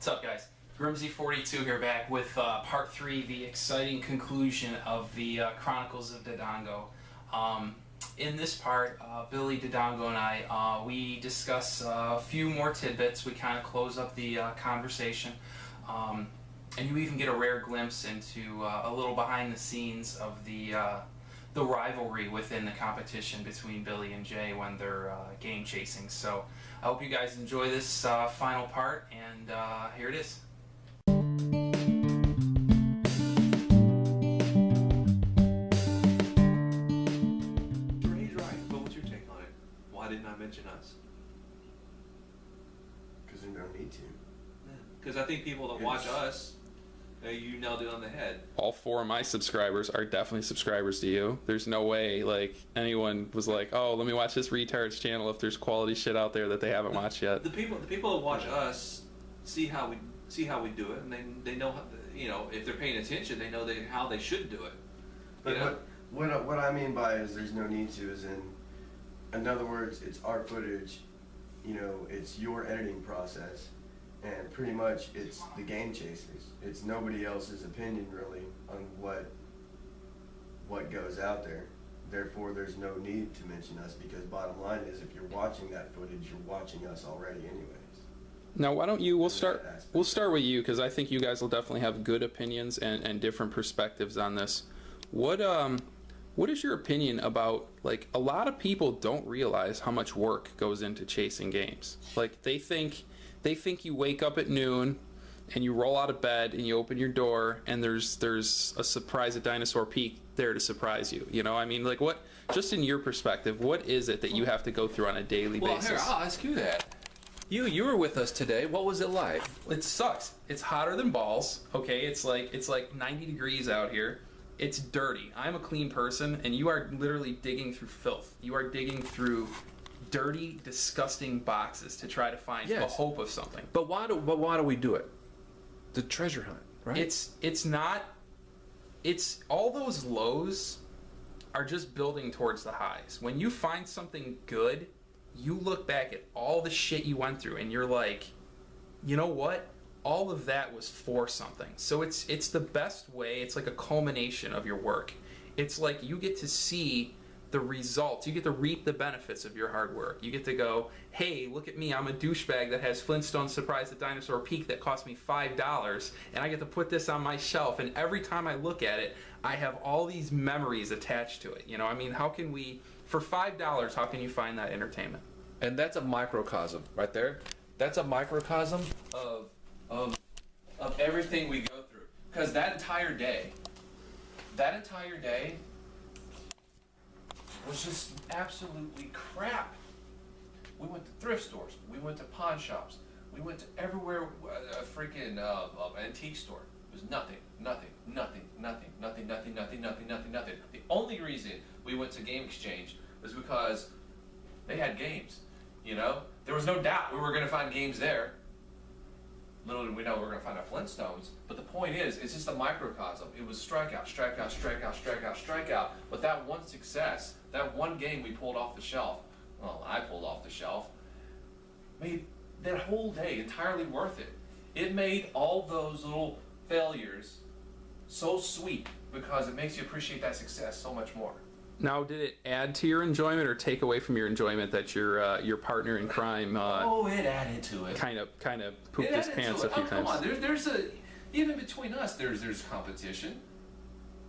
What's up, guys? Grimsy42 here, back with part 3, the exciting conclusion of the Chronicles of Dodongo. In this part, Billy, Dodongo, and I, we discuss a few more tidbits. We kind of close up the conversation, and you even get a rare glimpse into a little behind the scenes of the rivalry within the competition between Billy and Jay when they're game chasing. So I hope you guys enjoy this final part, and here it is. He's right, but what's your take on it? Why didn't I mention us? Because there's no need to. Because I think people that watch us, you nailed it on the head. All 4 of my subscribers are definitely subscribers to you. There's no way like anyone was like, oh, let me watch this retard's channel if there's quality shit out there that they haven't watched yet. The people that watch us see how we do it, and they know how, if they're paying attention, they know how they should do it. But what I mean by is there's no need to is in other words, it's our footage, it's your editing process, and pretty much it's the game chasers. It's nobody else's opinion really on what goes out there. Therefore, there's no need to mention us, because bottom line is, if you're watching that footage, you're watching us already anyways. Now, why don't you? We'll start with you, because I think you guys will definitely have good opinions and different perspectives on this. What is your opinion about, like, a lot of people don't realize how much work goes into chasing games. Like, they think you wake up at noon and you roll out of bed and you open your door and there's a surprise at Dinosaur Peak there to surprise you. I mean, like, what, just in your perspective, what is it that you have to go through on a daily basis? Well, here, I'll ask you that. You were with us today. What was it like? It sucks. It's hotter than balls. Okay, it's like 90 degrees out here. It's dirty. I'm a clean person, and you are literally digging through filth. You are digging through dirty, disgusting boxes to try to find the hope of something. But why do we do it? The treasure hunt, right? It's all those lows are just building towards the highs. When you find something good, you look back at all the shit you went through and you're like, you know what? All of that was for something. So it's the best way. It's like a culmination of your work. It's like you get to see the results. You get to reap the benefits of your hard work. You get to go, hey, look at me. I'm a douchebag that has Flintstone Surprise at Dinosaur Peak that cost me $5, and I get to put this on my shelf, and every time I look at it, I have all these memories attached to it. I mean, how can we, for $5, how can you find that entertainment? And that's a microcosm right there. That's a microcosm of everything we go through. Because that entire day was just absolutely crap. We went to thrift stores. We went to pawn shops. We went to everywhere, a freaking antique store. It was nothing. The only reason we went to Game Exchange was because they had games. There was no doubt we were going to find games there. Little did we know we were going to find our Flintstones. But the point is, it's just a microcosm. It was strikeout. But that one success, that one game we pulled off the shelf, I pulled off the shelf, made that whole day entirely worth it. It made all those little failures so sweet, because it makes you appreciate that success so much more. Now, did it add to your enjoyment or take away from your enjoyment that your partner in crime? It added to it. Kind of pooped his pants a few times. Come on, there's even between us, there's competition.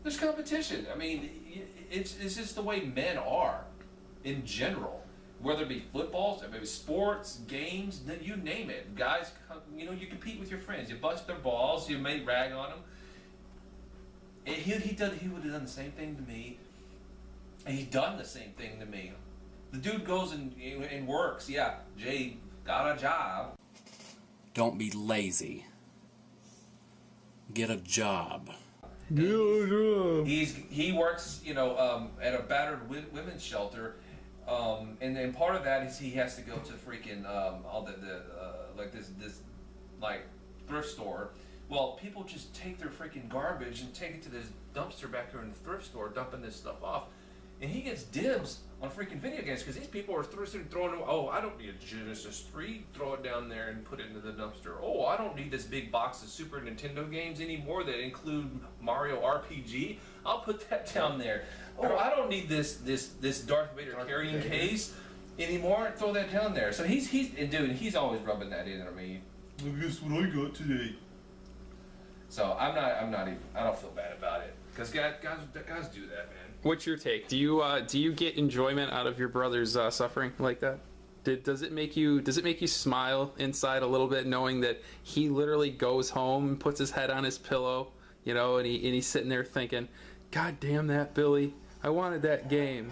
There's competition. I mean, it's just the way men are, in general. Whether it be footballs, maybe sports, games, you name it. Guys, you compete with your friends. You bust their balls. You may rag on them. And he would have done the same thing to me. And he's done the same thing to me. The dude goes and works. Yeah, Jay got a job. Don't be lazy. Get a job. He works, at a battered women's shelter, and part of that is he has to go to freaking all this thrift store. Well, people just take their freaking garbage and take it to this dumpster back here in the thrift store, dumping this stuff off. and he gets dibs on freaking video games because these people are throwing. Oh, I don't need a Genesis 3. Throw it down there and put it into the dumpster. Oh, I don't need this big box of Super Nintendo games anymore that include Mario RPG. I'll put that down there. Oh, I don't need this Darth Vader carrying case anymore. Throw that down there. So he's always rubbing that in on me. Look, guess what I got today. So I don't feel bad about it because guys do that, man. What's your take? Do you get enjoyment out of your brother's suffering like that? Does it make you smile inside a little bit knowing that he literally goes home and puts his head on his pillow, you know, and he's sitting there thinking, God damn that Billy, I wanted that game.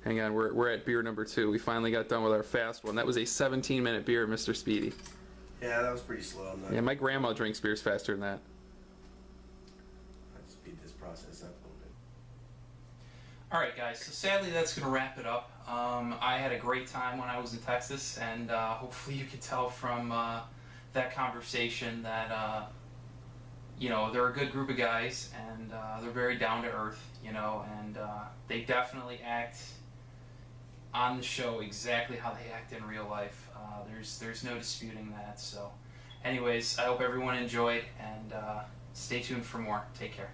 Hang on, we're at beer number 2. We finally got done with our fast one. That was a 17-minute beer, Mr. Speedy. Yeah, that was pretty slow. Yeah, my grandma drinks beers faster than that. Let's speed this process up a little bit. All right, guys. So sadly, that's going to wrap it up. I had a great time when I was in Texas, and hopefully you could tell from that conversation that you know, they're a good group of guys, and they're very down to earth, you know, and they definitely act on the show exactly how they act in real life. There's no disputing that. So anyways, I hope everyone enjoyed, and stay tuned for more. Take care.